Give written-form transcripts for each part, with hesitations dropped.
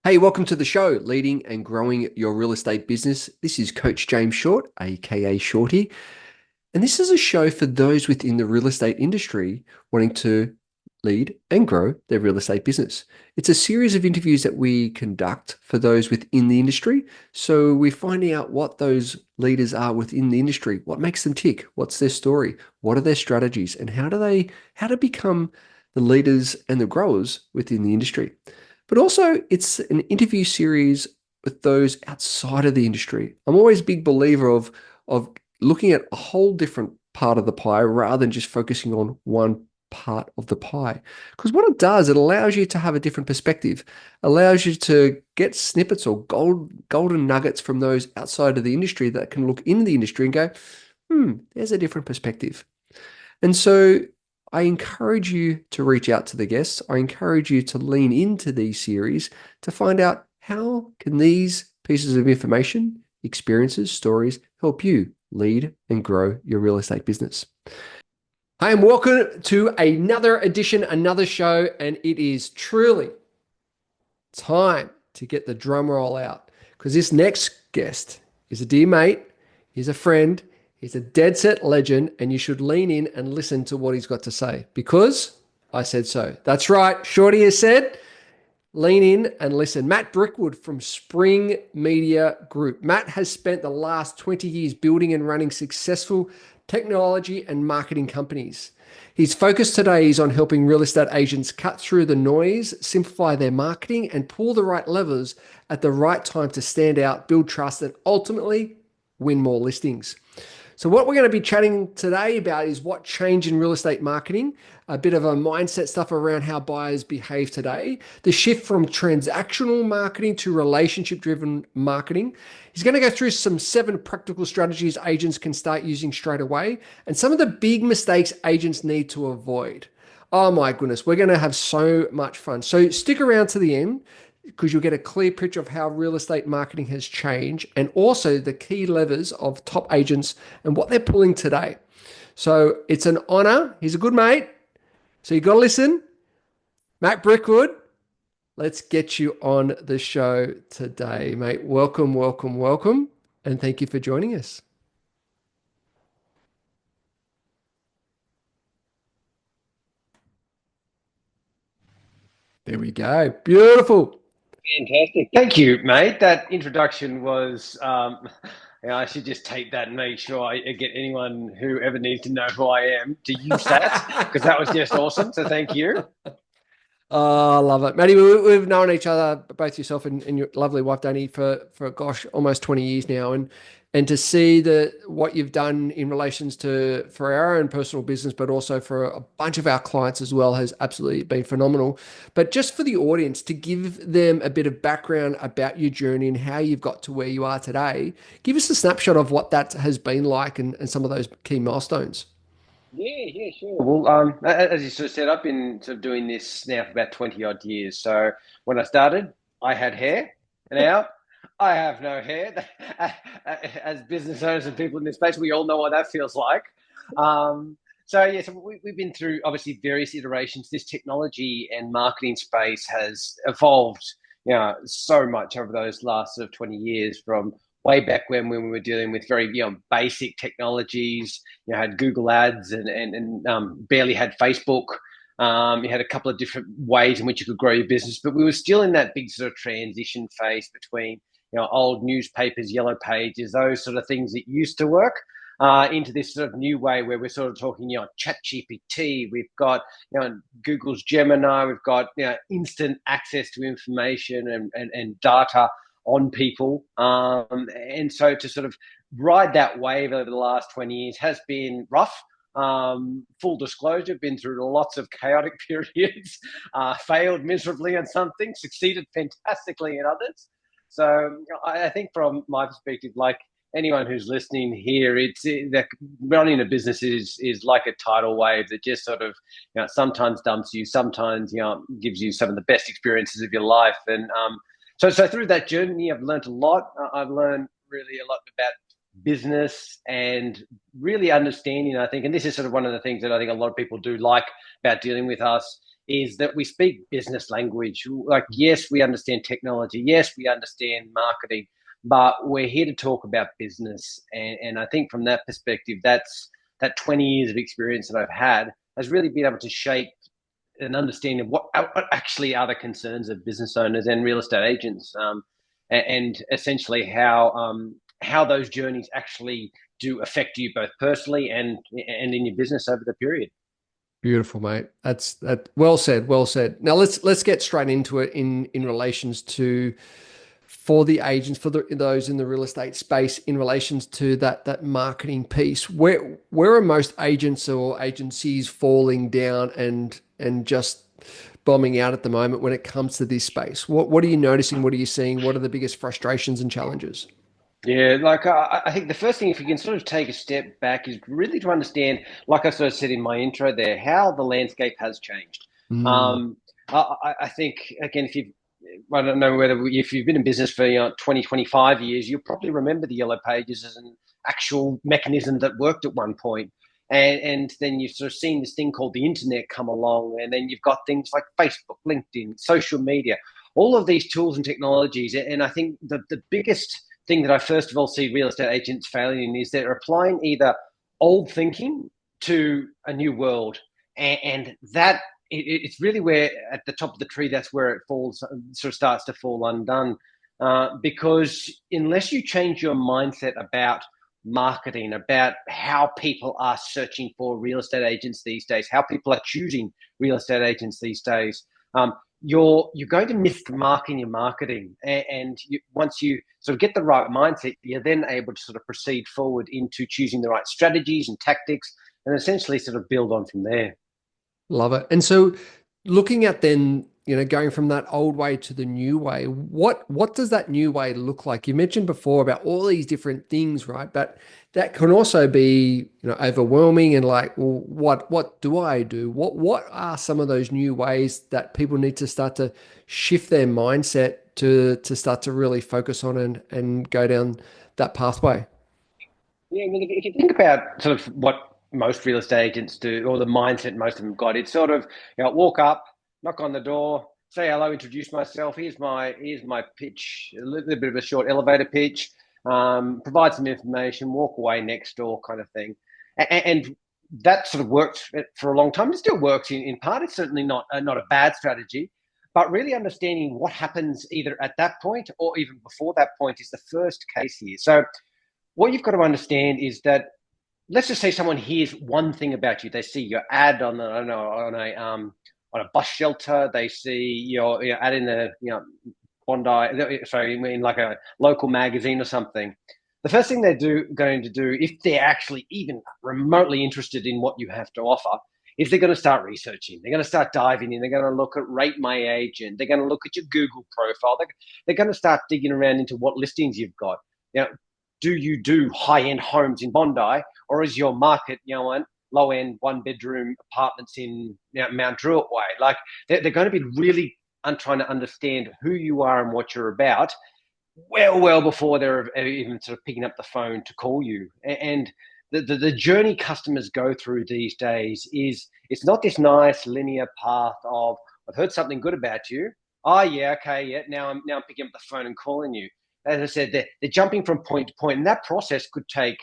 Hey, welcome to the show, Leading and Growing Your Real Estate Business. This is Coach James Short, aka Shorty, and this is a show for those within the real estate industry wanting to lead and grow their real estate business. It's a series of interviews that we conduct for those within the industry. So we're finding out what those leaders are within the industry, what makes them tick, what's their story, what are their strategies, and how to become the leaders and the growers within the industry. But also, it's an interview series with those outside of the industry. I'm always a big believer of looking at a whole different part of the pie rather than just focusing on one part of the pie. Because what it does, it allows you to have a different perspective, allows you to get snippets or golden nuggets from those outside of the industry that can look in the industry and go, there's a different perspective. And so I encourage you to reach out to the guests. I encourage you to lean into these series to find out how can these pieces of information, experiences, stories help you lead and grow your real estate business. Hi, and welcome to another edition, another show, and it is truly time to get the drum roll out because this next guest is a dear mate, he's a friend, he's a dead set legend, and you should lean in and listen to what he's got to say because I said so. That's right, Shorty has said, lean in and listen. Matt Brickwood from Spring Media Group. Matt has spent the last 20 years building and running successful technology and marketing companies. His focus today is on helping real estate agents cut through the noise, simplify their marketing, and pull the right levers at the right time to stand out, build trust, and ultimately win more listings. So what we're going to be chatting today about is what changed in real estate marketing, a bit of a mindset stuff around how buyers behave today, the shift from transactional marketing to relationship-driven marketing. He's going to go through some 7 practical strategies agents can start using straight away and some of the big mistakes agents need to avoid. Oh my goodness, we're going to have so much fun. So stick around to the end because you'll get a clear picture of how real estate marketing has changed and also the key levers of top agents and what they're pulling today. So it's an honor. He's a good mate. So you got to listen. Matt Brickwood, let's get you on the show today, mate. Welcome, welcome, welcome. And thank you for joining us. There we go. Beautiful. Fantastic. Thank you, mate. That introduction was, I should just take that and make sure I get anyone who ever needs to know who I am to use that because that was just awesome. So thank you. Oh, I love it. Maddie, we've known each other, both yourself and your lovely wife, Danny, for gosh, almost 20 years now. And to see what you've done in relations to for our own personal business, but also for a bunch of our clients as well, has absolutely been phenomenal. But just for the audience, to give them a bit of background about your journey and how you've got to where you are today, give us a snapshot of what that has been like and some of those key milestones. Yeah, sure. Well, as you sort of said, I've been sort of doing this now for about 20 odd years. So when I started, I had hair. Now I have no hair. As business owners and people in this space, we all know what that feels like. So we've been through obviously various iterations. This technology and marketing space has evolved, so much over those last sort of 20 years from way back when we were dealing with very basic technologies. Had Google Ads and barely had Facebook. You had a couple of different ways in which you could grow your business, but we were still in that big sort of transition phase between old newspapers, yellow pages, those sort of things that used to work. Into this sort of new way where we're sort of talking, chat GPT, we've got, Google's Gemini, we've got, instant access to information and data on people. And so to sort of ride that wave over the last 20 years has been rough. Full disclosure, been through lots of chaotic periods, failed miserably on something, succeeded fantastically in others. So I think from my perspective, like anyone who's listening here, it's that running a business is like a tidal wave that just sort of sometimes dumps you, sometimes gives you some of the best experiences of your life. And so through that journey, I've learned a lot. I've learned really a lot about business and really understanding, I think, and this is sort of one of the things that I think a lot of people do like about dealing with us, is that we speak business language. Like, yes, we understand technology. Yes, we understand marketing, but we're here to talk about business. And I think from that perspective, that 20 years of experience that I've had has really been able to shape an understanding of what actually are the concerns of business owners and real estate agents, and essentially how those journeys actually do affect you both personally and in your business over the period. Beautiful, mate. That's that. Well said. Well said. Now let's get straight into it in relations to for the agents, for those in the real estate space, in relations to that marketing piece. Where are most agents or agencies falling down and just bombing out at the moment when it comes to this space? What are you noticing? What are you seeing? What are the biggest frustrations and challenges? Yeah, like I think the first thing, if you can sort of take a step back, is really to understand, like I sort of said in my intro there, how the landscape has changed. Mm, Um, I think, again, I don't know whether if you've been in business for 20, 25 years, you'll probably remember the Yellow Pages as an actual mechanism that worked at one point. And then you've sort of seen this thing called the internet come along, and then you've got things like Facebook, LinkedIn, social media, all of these tools and technologies. And I think the biggest thing that I first of all see real estate agents failing in is they're applying either old thinking to a new world, and that it's really where at the top of the tree that's where it falls, sort of starts to fall undone, because unless you change your mindset about marketing, about how people are searching for real estate agents these days, how people are choosing real estate agents these days, you're going to miss the mark in your marketing. And once you sort of get the right mindset, you're then able to sort of proceed forward into choosing the right strategies and tactics, and essentially sort of build on from there. love it. And so looking at then, going from that old way to the new way, what does that new way look like? You mentioned before about all these different things, right? But that can also be, overwhelming and like, well, what do I do? What are some of those new ways that people need to start to shift their mindset to start to really focus on and go down that pathway? Yeah, I mean, if you think about sort of what most real estate agents do, or the mindset most of them got, it's sort of, walk up, knock on the door, say hello, introduce myself. Here's my pitch, a little bit of a short elevator pitch, provide some information, walk away next door, kind of thing. And that sort of worked for a long time. It still works in part. It's certainly not a bad strategy, but really understanding what happens either at that point or even before that point is the first case here. So what you've got to understand is that, let's just say someone hears one thing about you. They see your ad on I don't know, on a bus shelter. They see your ad in the Bondi, sorry, in like a local magazine or something. The first thing going to do, if they're actually even remotely interested in what you have to offer, is they're going to start researching. They're going to start diving in. They're going to look at Rate My Agent. They're going to look at your Google profile. They're going to start digging around into what listings you've got. Now, do you do high-end homes in Bondi, or is your market, low-end one-bedroom apartments in Mount Druitt Way? Like, they're going to be really trying to understand who you are and what you're about, well before they're even sort of picking up the phone to call you. And the journey customers go through these days is, it's not this nice linear path of, I've heard something good about you. Oh yeah, okay, yeah. Now I'm picking up the phone and calling you. As I said, they're jumping from point to point, and that process could take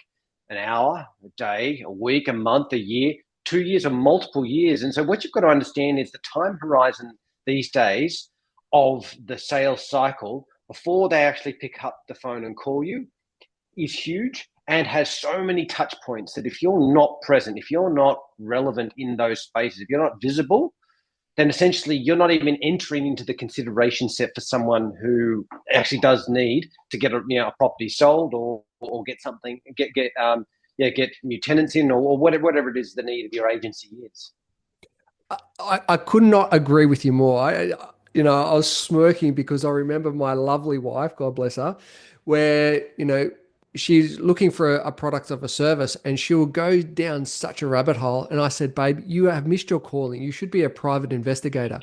an hour, a day, a week, a month, a year, 2 years, or multiple years. And so what you've got to understand is the time horizon these days of the sales cycle before they actually pick up the phone and call you is huge, and has so many touch points that if you're not present, if you're not relevant in those spaces, if you're not visible, then essentially you're not even entering into the consideration set for someone who actually does need to get a property sold, or get something, get new tenants in, or whatever it is the need of your agency is. I could not agree with you more. I was smirking because I remember my lovely wife, God bless her, where, she's looking for a product of a service and she'll go down such a rabbit hole. And I said, babe, you have missed your calling. You should be a private investigator,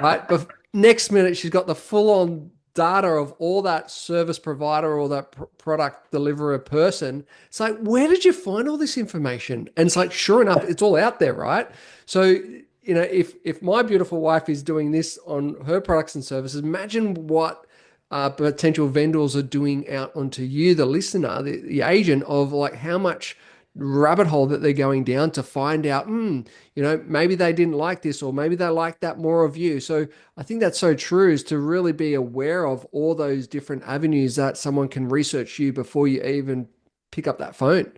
right? But next minute, she's got the full on data of all that service provider or that product deliverer person. It's like, where did you find all this information? And it's like, sure enough, it's all out there, right? So if my beautiful wife is doing this on her products and services, imagine what potential vendors are doing out onto you, the listener, the agent, of like how much rabbit hole that they're going down to find out, maybe they didn't like this, or maybe they like that more of you. So I think that's so true, is to really be aware of all those different avenues that someone can research you before you even pick up that phone.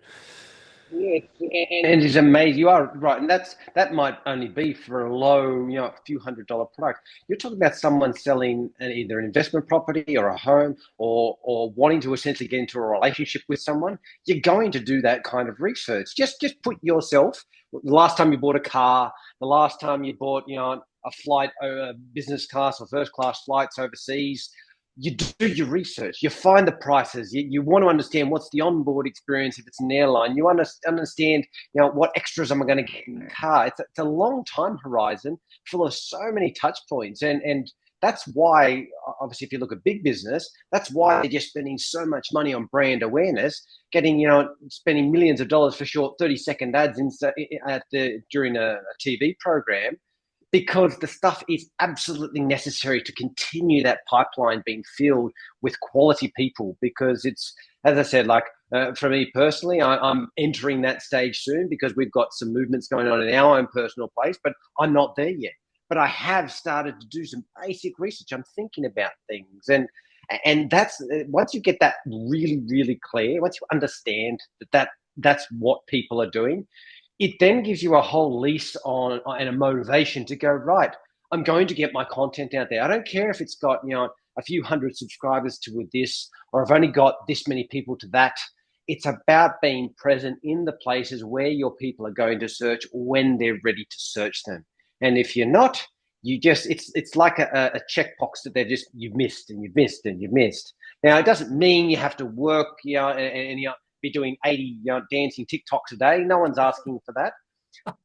Yeah, and it's amazing. You are right, and that might only be for a low, a few $100 product. You're talking about someone selling either an investment property or a home, or wanting to essentially get into a relationship with someone. You're going to do that kind of research. Just put yourself. The last time you bought a car, the last time you bought, a flight, business class or first class flights overseas, you do your research, you find the prices, you want to understand what's the onboard experience if it's an airline, you understand, what extras am I going to get in the car. It's a long time horizon full of so many touch points. And that's why, obviously, if you look at big business, that's why they're just spending so much money on brand awareness, spending millions of dollars for short 30-second ads during a TV program, because the stuff is absolutely necessary to continue that pipeline being filled with quality people. Because it's, as I said, like for me personally, I'm entering that stage soon, because we've got some movements going on in our own personal place, but I'm not there yet. But I have started to do some basic research. I'm thinking about things, and that's, once you get that really, really clear, once you understand that's what people are doing, it then gives you a whole lease on and a motivation to go, right, I'm going to get my content out there. I don't care if it's got, a few hundred subscribers to this, or I've only got this many people to that. It's about being present in the places where your people are going to search when they're ready to search them. And if you're not, it's like a checkbox that you've missed and you've missed and you've missed. Now, it doesn't mean you have to work, and be doing 80 dancing TikToks a day. No one's asking for that.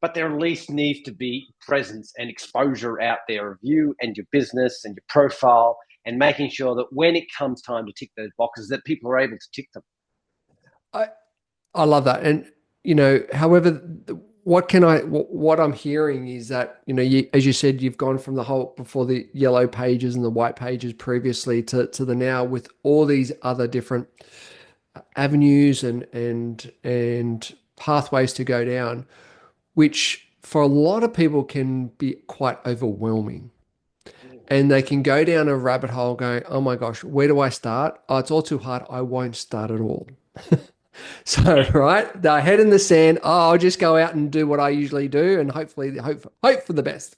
But there at least needs to be presence and exposure out there of you and your business and your profile, and making sure that when it comes time to tick those boxes, that people are able to tick them. I I love that. And however, what I'm hearing is that, as you said, you've gone from the whole, before, the yellow pages and the white pages previously, to the now, with all these other different avenues and pathways to go down, which for a lot of people can be quite overwhelming. And they can go down a rabbit hole going, oh my gosh, where do I start? Oh, it's all too hard. I won't start at all. So, right, the head in the sand. Oh, I'll just go out and do what I usually do, and hopefully hope for the best.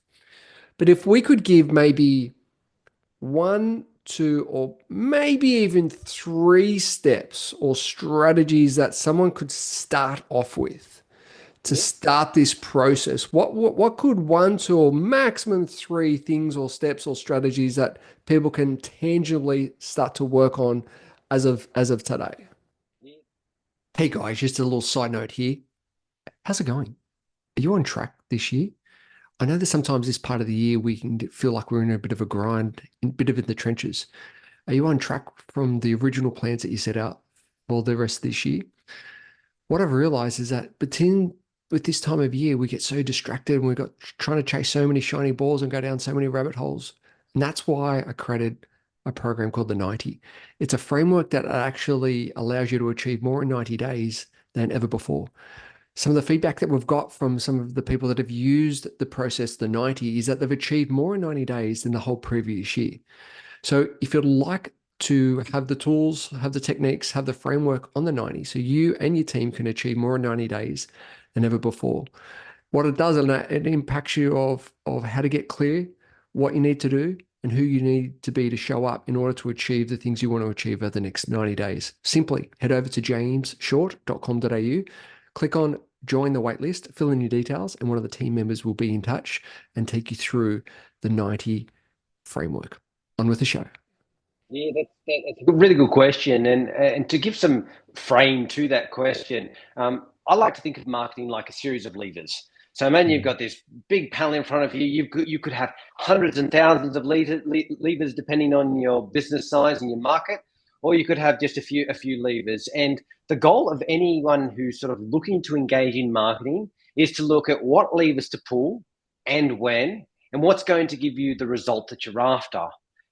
But if we could give maybe one, two, or maybe even three steps or strategies that someone could start off with to Yeah. start this process, what could one, two, or maximum three things or steps or strategies that people can tangibly start to work on as of today? Yeah. Hey guys, just a little side note here. How's it going? Are you on track this year? I know that sometimes this part of the year we can feel like we're in a bit of a grind, a bit of in the trenches. Are you on track from the original plans that you set out for the rest of this year? What I've realized is that between with this time of year, we get so distracted and we've got trying to chase so many shiny balls and go down so many rabbit holes. And that's why I created a program called the 90. It's a framework that actually allows you to achieve more in 90 days than ever before. Some of the feedback that we've got from some of the people that have used the process, the 90, is that they've achieved more in 90 days than the whole previous year. So if you'd like to have the tools, have the techniques, have the framework on the 90, so you and your team can achieve more in 90 days than ever before. What it does, it impacts you of how to get clear, what you need to do, and who you need to be to show up in order to achieve the things you want to achieve over the next 90 days. Simply head over to jamesshort.com.au, click on join the waitlist, fill in your details, and one of the team members will be in touch and take you through the 90 framework. On with the show. Yeah, that's a really good question, and to give some frame to that question, I like to think of marketing like a series of levers. So, imagine you've got this big panel in front of you. You could have hundreds and thousands of levers depending on your business size and your market, or you could have just a few levers. And the goal of anyone who's sort of looking to engage in marketing is to look at what levers to pull and when, and what's going to give you the result that you're after.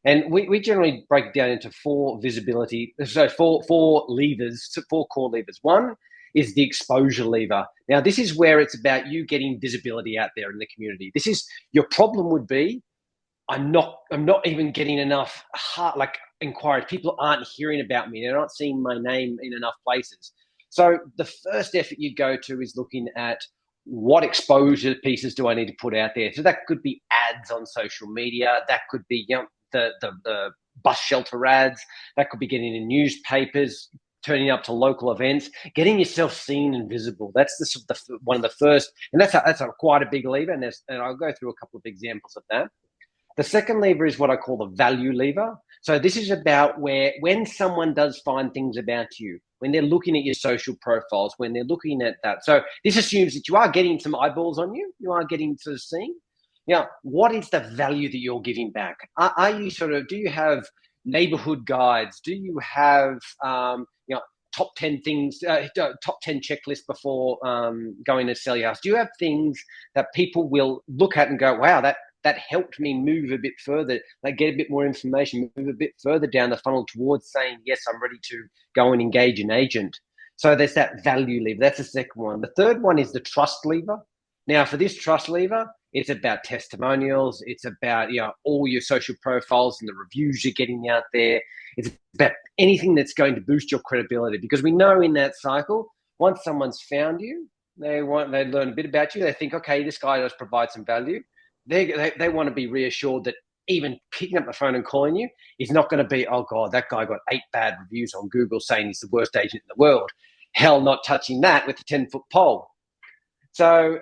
And we generally break it down into four visibility, so four levers, four core levers. One is the exposure lever. Now, this is where it's about you getting visibility out there in the community. This is your problem would be, I'm not even getting enough inquiries. People aren't hearing about me. They're not seeing my name in enough places. So the first effort you go to is looking at what exposure pieces do I need to put out there. So that could be ads on social media. That could be the bus shelter ads. That could be getting in newspapers, turning up to local events, getting yourself seen and visible. That's one of the first, and that's quite a big lever. And I'll go through a couple of examples of that. The second lever is what I call the value lever. So this is about when someone does find things about you, when they're looking at your social profiles, when they're looking at that. So this assumes that you are getting some eyeballs on you. You are getting sort of seen. What is the value that you're giving back? Are you do you have neighborhood guides? Do you have, top 10 things, top 10 checklists before going to sell your house? Do you have things that people will look at and go, wow, that helped me move a bit further, like get a bit more information, move a bit further down the funnel towards saying, yes, I'm ready to go and engage an agent. So there's that value lever. That's the second one. The third one is the trust lever. Now, for this trust lever, it's about testimonials. It's about all your social profiles and the reviews you're getting out there. It's about anything that's going to boost your credibility, because we know in that cycle, once someone's found you, they learn a bit about you. They think, okay, this guy does provide some value. They want to be reassured that even picking up the phone and calling you is not going to be, oh God, that guy got 8 bad reviews on Google saying he's the worst agent in the world. Hell, not touching that with a 10-foot pole. So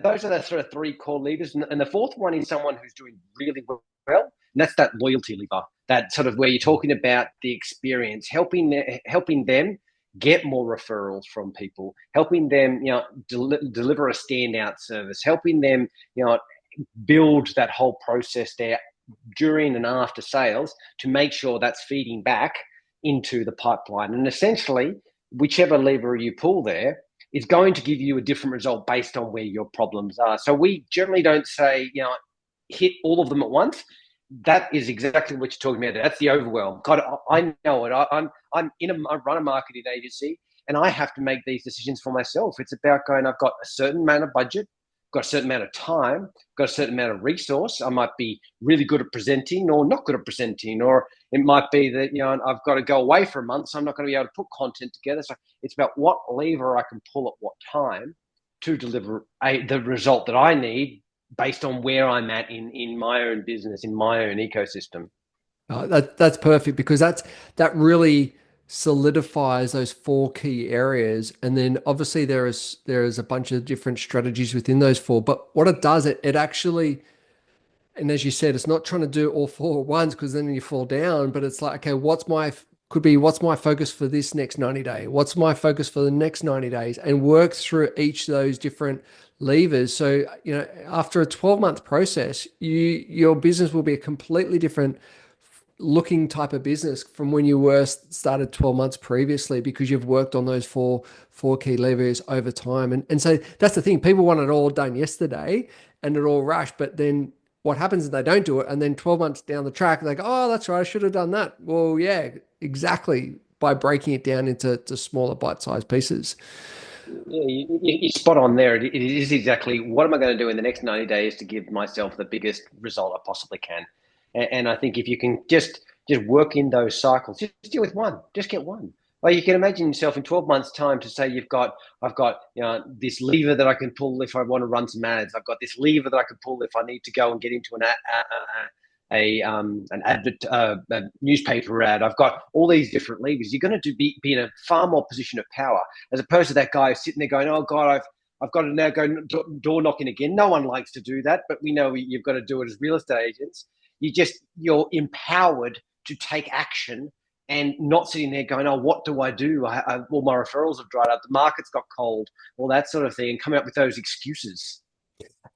those are the sort of 3 core levers. And the fourth one is someone who's doing really well. And that's that loyalty lever, that sort of where you're talking about the experience, helping them get more referrals from people, helping them, deliver a standout service, helping them, build that whole process there during and after sales to make sure that's feeding back into the pipeline. And essentially, whichever lever you pull there is going to give you a different result based on where your problems are. So we generally don't say, hit all of them at once. That is exactly what you're talking about. That's the overwhelm. God, I know it. I run a marketing agency, and I have to make these decisions for myself. It's about going, I've got a certain amount of budget, got a certain amount of time, got a certain amount of resource. I might be really good at presenting or not good at presenting, or it might be that, I've got to go away for a month, so I'm not going to be able to put content together. So it's about what lever I can pull at what time to deliver the result that I need based on where I'm at in my own business, in my own ecosystem. That's perfect, because that really solidifies those 4 key areas. And then obviously there is a bunch of different strategies within those 4. But what it does, it actually, and as you said, it's not trying to do all 4 at once, because then you fall down. But it's like, okay, what's my focus for this next 90 day? What's my focus for the next 90 days? And work through each of those different levers. So, after a 12-month process, your business will be a completely different looking type of business from when you were started 12 months previously, because you've worked on those four key levers over time. And so that's the thing. People want it all done yesterday and it all rushed, but then what happens is they don't do it. And then 12 months down the track, they go, oh, that's right, I should have done that. Well, yeah, exactly. By breaking it down into smaller bite-sized pieces. Yeah, you're spot on there. It is exactly what am I going to do in the next 90 days to give myself the biggest result I possibly can. And I think if you can just work in those cycles, just deal with one, just get one. Well, you can imagine yourself in 12 months' time to say I've got this lever that I can pull if I want to run some ads. I've got this lever that I can pull if I need to go and get into a newspaper ad. I've got all these different levers. You're going to be in a far more position of power, as opposed to that guy who's sitting there going, oh God, I've got to now go door knocking again. No one likes to do that, but we know you've got to do it as real estate agents. You're empowered to take action and not sitting there going, oh, what do I do? All my referrals have dried up. The market's got cold, all that sort of thing, and coming up with those excuses.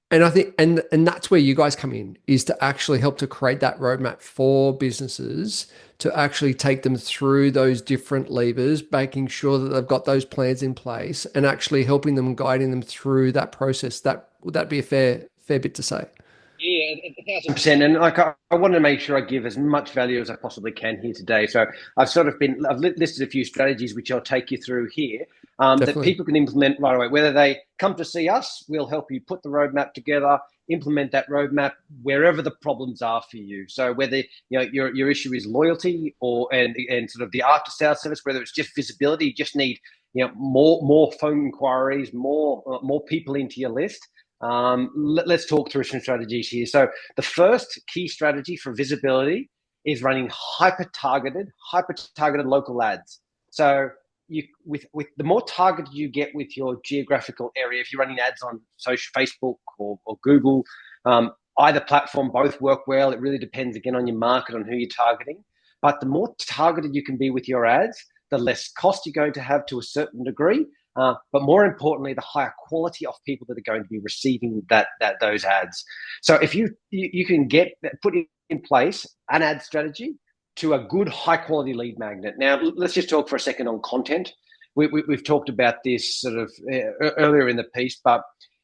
And I think, and that's where you guys come in, is to actually help to create that roadmap for businesses to actually take them through those different levers, making sure that they've got those plans in place and actually helping them, guiding them through that process. Would that be a fair fair bit to say. Yeah, 1,000%. And like I want to make sure I give as much value as I possibly can here today. So I've listed a few strategies which I'll take you through here that Definitely. people can implement right away. Whether they come to see us, we'll help you put the roadmap together, implement that roadmap wherever the problems are for you. So whether your issue is loyalty and sort of the after sales service, whether it's just visibility, you just need more phone inquiries, more people into your list. Let's talk through some strategies here. So the first key strategy for visibility is running hyper-targeted local ads. So with the more targeted you get with your geographical area, if you're running ads on social, Facebook or Google, either platform, both work well. It really depends again on your market, on who you're targeting. But the more targeted you can be with your ads, the less cost you're going to have to a certain degree. But more importantly, the higher quality of people that are going to be receiving those ads. So if you can put in place an ad strategy to a good high quality lead magnet. Now let's just talk for a second on content. We've talked about this sort of earlier in the piece, but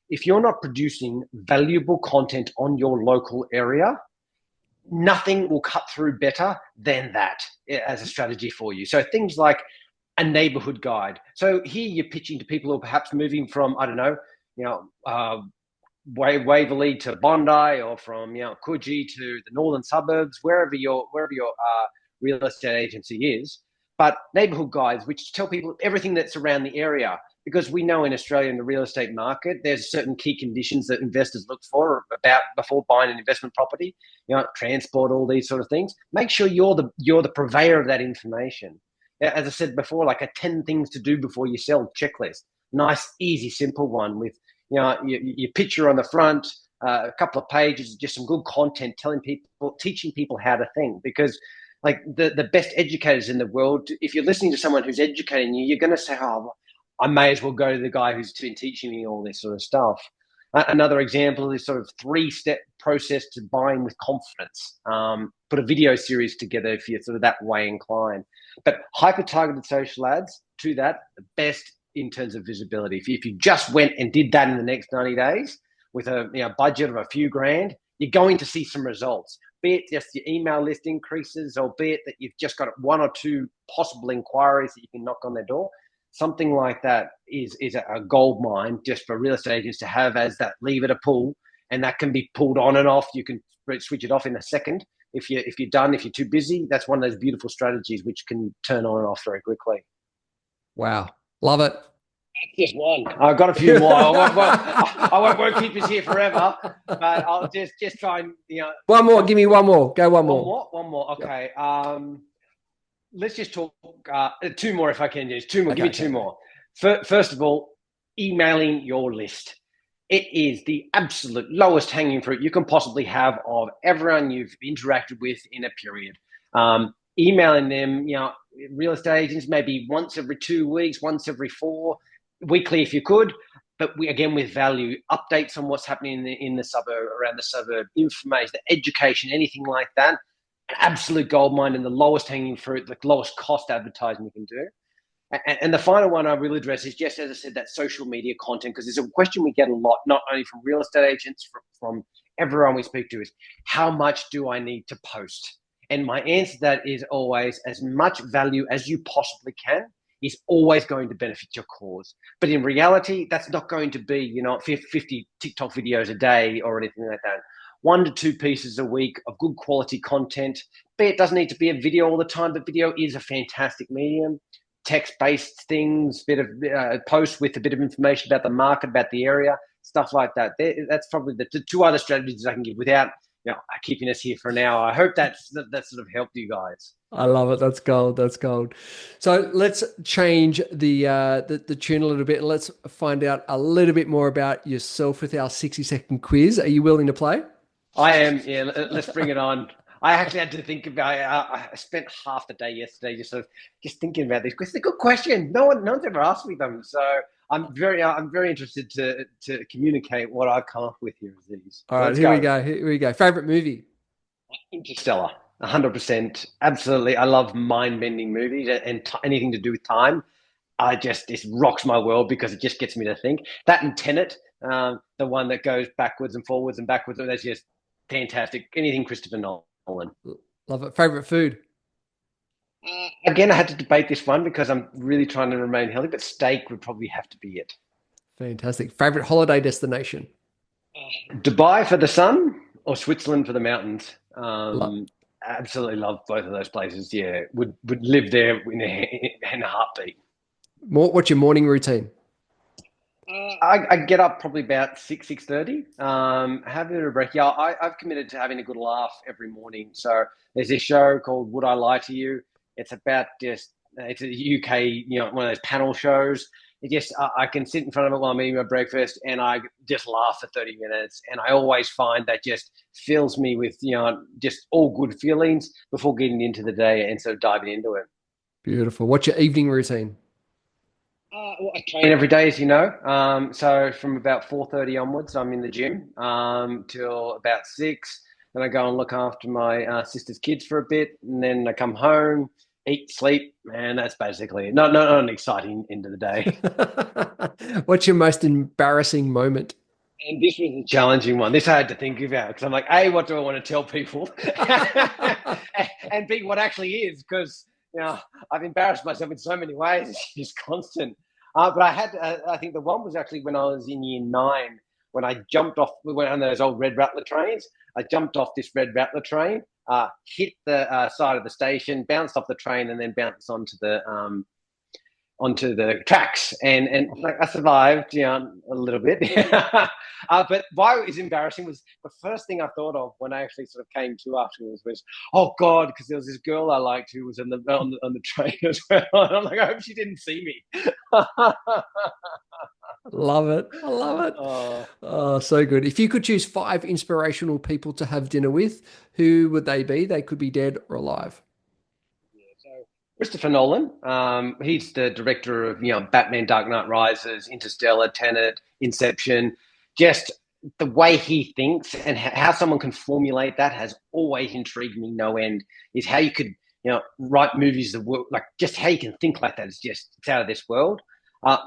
if you're not producing valuable content on your local area, nothing will cut through better than that as a strategy for you. So things like a neighborhood guide. So here you're pitching to people who are perhaps moving from, I don't know, Waverley to Bondi, or from Coogee to the northern suburbs, wherever your real estate agency is. But neighborhood guides, which tell people everything that's around the area, because we know in Australia in the real estate market, there's certain key conditions that investors look for about before buying an investment property. Transport, all these sort of things. Make sure you're the purveyor of that information. As I said before, like a 10 things to do before you sell checklist. Nice, easy, simple one with your picture on the front, a couple of pages, just some good content, teaching people how to think. Because like the best educators in the world, if you're listening to someone who's educating you, you're going to say, oh, I may as well go to the guy who's been teaching me all this sort of stuff. Another example is sort of 3-step process to buying with confidence. Put a video series together if you're sort of that way inclined. But hyper-targeted social ads, to that, the best in terms of visibility. If you just went and did that in the next 90 days with a budget of a few grand, you're going to see some results. Be it just your email list increases, or be it that you've just got 1 or 2 possible inquiries that you can knock on their door. Something like that is a gold mine just for real estate agents to have as that lever to pull, and that can be pulled on and off. You can switch it off in a second. If you're too busy, that's one of those beautiful strategies which can turn on and off very quickly. Wow. Love it. That's just one. I've got a few more. I won't keep us here forever, but I'll just try and One more. Give me one more. Go one more. One more. Okay. Yep. Let's just talk 2 more if I can. Just 2 more. Okay, Give me 2 more. First of all, emailing your list. It is the absolute lowest hanging fruit you can possibly have of everyone you've interacted with in a period. Emailing them, real estate agents, maybe once every 2 weeks, once every 4, weekly if you could. But again, with value, updates on what's happening in the suburb, around the suburb, information, education, anything like that. An absolute gold mine and the lowest hanging fruit, the lowest cost advertising you can do. And the final one I will address is just, as I said, that social media content, because there's a question we get a lot, not only from real estate agents, from everyone we speak to, is how much do I need to post? And my answer to that is always as much value as you possibly can is always going to benefit your cause. But in reality, that's not going to be, 50 TikTok videos a day or anything like that. 1 to 2 pieces a week of good quality content. But it doesn't need to be a video all the time, but video is a fantastic medium. Text-based things, bit of posts with a bit of information about the market, about the area, stuff like that. That's probably the 2 other strategies I can give without keeping us here for an hour. I hope that sort of helped you guys. I love it. That's gold. That's gold. So let's change the tune a little bit, and let's find out a little bit more about yourself with our 60-second quiz. Are you willing to play? I am. Yeah, let's bring it on. I actually had to think about it. I spent half the day yesterday just thinking about this. It's a good question. No one's ever asked me them, so I'm very interested to communicate what I've come up with here as these. All right, here we go. Here we go. Favorite movie? Interstellar. 100%. Absolutely. I love mind-bending movies and anything to do with time. This rocks my world because it just gets me to think. That and Tenet. the one that goes backwards and forwards and backwards. That's just fantastic. Anything Christopher Nolan. Love it. Favorite food? Again, I had to debate this one because I'm really trying to remain healthy, but steak would probably have to be it. Fantastic. Favorite holiday destination? Dubai for the sun or Switzerland for the mountains. Love. Absolutely love both of those places. Yeah, would live there in a heartbeat. What's your morning routine? I get up probably about 6:30. Have a bit of a break. Yeah, I've committed to having a good laugh every morning. So there's this show called Would I Lie to You? It's about just it's a UK, one of those panel shows. It just I can sit in front of it while I'm eating my breakfast, and I just laugh for 30 minutes. And I always find that just fills me with just all good feelings before getting into the day and sort of diving into it. Beautiful. What's your evening routine? Well, I train every day, as you know. So from about 4:30 onwards, I'm in the gym till about 6. Then I go and look after my sister's kids for a bit, and then I come home, eat, sleep, and that's basically it. Not an exciting end of the day. What's your most embarrassing moment? And this was a challenging one. This I had to think about because I'm like, A, what do I want to tell people? And B, what actually is, because I've embarrassed myself in so many ways. It's just constant. But I think the one was actually when I was in year 9, when I jumped off, we went on those old Red Rattler trains. I jumped off this Red Rattler train, hit the side of the station, bounced off the train, and then bounced onto the tracks, and like I survived, a little bit. But why it was embarrassing was the first thing I thought of when I actually sort of came to afterwards was, oh God, because there was this girl I liked who was on the train as well. And I'm like, I hope she didn't see me. Love it. I love it. Oh. Oh, so good. If you could choose 5 inspirational people to have dinner with, who would they be? They could be dead or alive. So Christopher Nolan, he's the director of Batman, Dark Knight Rises, Interstellar, Tenet, Inception. Just the way he thinks and how someone can formulate that has always intrigued me no end. Is how you could write movies that work, like just how you can think like that is just it's out of this world.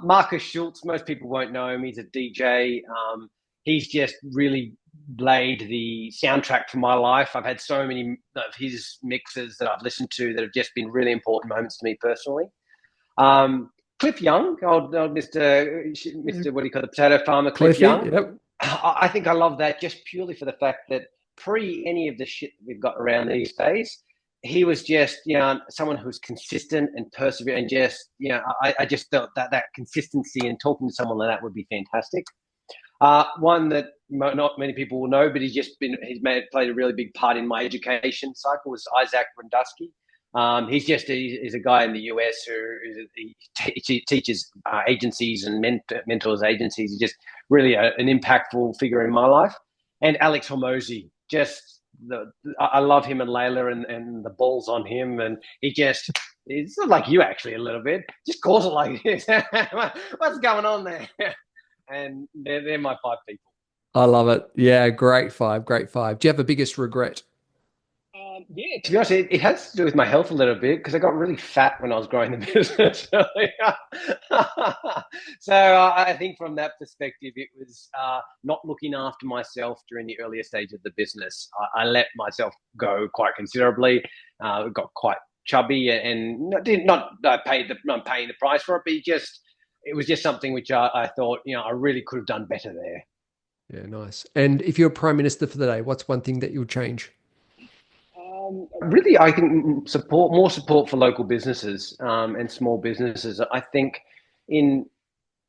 Marcus Schultz, most people won't know him. He's a DJ. He's just really laid the soundtrack for my life. I've had so many of his mixes that I've listened to that have just been really important moments to me personally. Cliff Young, old Mr. What do you call the potato farmer, Cliff Cliffy, Young. yep. I think I love that just purely for the fact that pre any of the shit that we've got around these days, he was just someone who's consistent and persevere and just I just felt that consistency and talking to someone like that would be fantastic. One that not many people will know, but he's played a really big part in my education cycle was Isaac Randusky. He's a guy in the US he teaches agencies and mentors agencies. He's just really an impactful figure in my life. And Alex Hormozy, I love him and Layla and the balls on him, and it's not like you actually a little bit. Just calls it like this. What's going on there? And they're my 5 people. I love it. Yeah, great 5, great 5. Do you have a biggest regret? Yeah, to be honest, it has to do with my health a little bit because I got really fat when I was growing the business earlier. So I think from that perspective, it was not looking after myself during the earlier stage of the business. I let myself go quite considerably. Got quite chubby and not paying the price for it, but it was just something which I thought, I really could have done better there. Yeah, nice. And if you're Prime Minister for the day, what's one thing that you'll change? Really, I think more support for local businesses and small businesses. I think in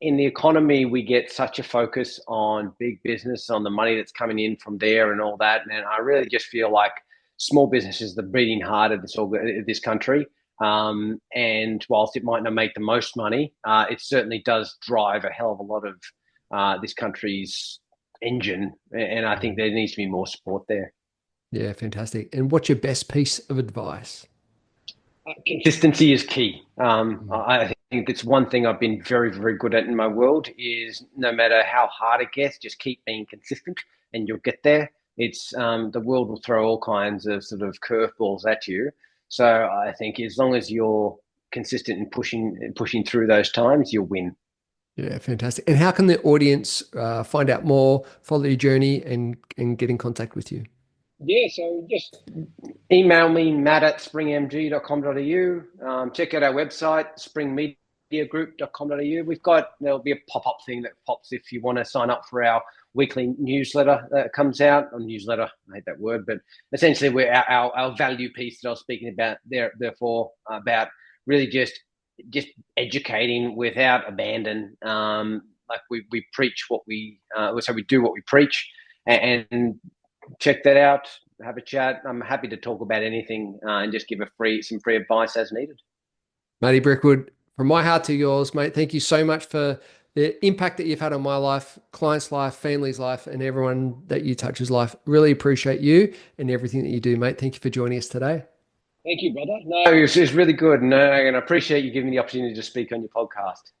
the economy, we get such a focus on big business, on the money that's coming in from there and all that. And I really just feel like small business is the beating heart of this country. And whilst it might not make the most money, it certainly does drive a hell of a lot of this country's engine. And I think there needs to be more support there. Yeah, fantastic. And what's your best piece of advice? Consistency is key. I think that's one thing I've been very, very good at in my world is no matter how hard it gets, just keep being consistent and you'll get there. It's the world will throw all kinds of sort of curveballs at you. So I think as long as you're consistent in pushing through those times, you'll win. Yeah, fantastic. And how can the audience find out more, follow your journey, and get in contact with you? Yeah, so just email me, matt@springmg.com.au. Check out our website, springmediagroup.com.au. There'll be a pop-up thing that pops if you want to sign up for our weekly newsletter that comes out. Or newsletter, I hate that word, but essentially we're our value piece that I was speaking about therefore about really just educating without abandon. Like we preach what so we do what we preach, and check that out. Have a chat. I'm happy to talk about anything and just give some free advice as needed. Matty Brickwood, from my heart to yours, mate, thank you so much for the impact that you've had on my life, clients' life, family's life, and everyone that you touch's life. Really appreciate you and everything that you do, mate. Thank you for joining us today. Thank you, brother. No, it was really good, and I appreciate you giving me the opportunity to speak on your podcast.